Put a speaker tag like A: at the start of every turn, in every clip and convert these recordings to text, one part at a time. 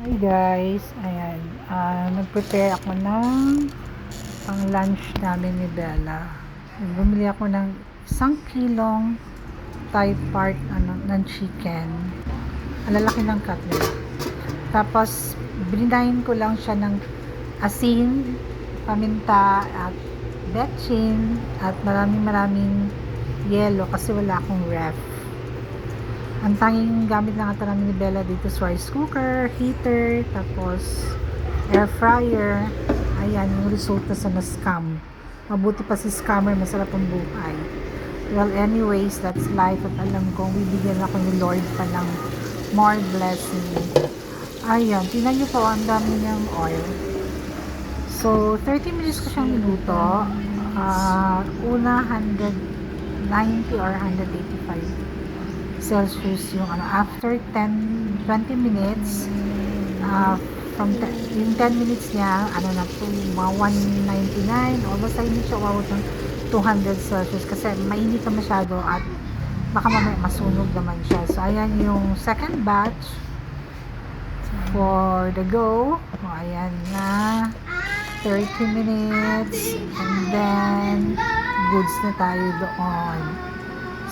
A: Hi guys, ayan, nag-prepare ako ng pang lunch namin ni Bella. Bumili ako ng 1 kilong Thai part ng chicken. Ang lalaki ng cut nila. Tapos, bininahin ko lang siya ng asin, paminta, at betchin, at maraming yelo kasi wala akong ref. Ang tanging gamit lang ata namin ni Bella dito is rice cooker, heater, tapos air fryer. Ayan, yung resulta sa na-scam. Mabuti pa si scammer, masarap ang buhay. Well, anyways, that's life. At alam kong bibigyan ako ni Lord pa ng more blessing. Ayan, tingnan nyo po, ang dami niyang oil. So, 30 minutes ko siyang niluto. Una, 190 or 185 Celsius yung after 20 minutes yung 10 minutes niya na to mga 199 o basta hindi siya umabot ng 200 Celsius kasi mainit na masyado at baka mamaya masunog naman siya. So ayan yung second batch for the go. Ayan na 30 minutes and then goods na tayo doon.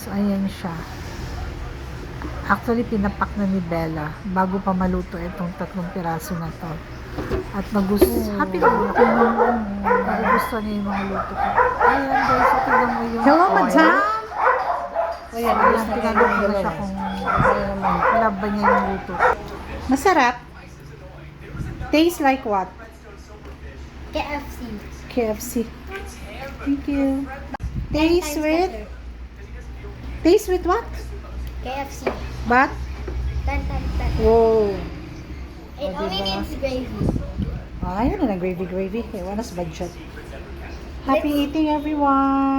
A: So ayan siya. Actually, pinapak na ni Bella bago pa maluto itong 3 piraso na to. At happy na ako. Magugustuhan niya yung mga luto ko. Ayan guys, tignan mo yung
B: Hello,
A: oil.
B: madam!
A: Ayan, tinanong ko na siya kung love ba niya yung luto.
B: Masarap. Tastes like what?
C: KFC.
B: KFC. Thank you.
C: Taste
B: Taste with what?
C: KFC.
B: But?
C: 10 times better.
B: Whoa.
C: It
B: Oh,
C: only
B: diba?
C: needs gravy.
B: Ayaw na ng gravy. Ewan na sa budget. Happy eating, everyone!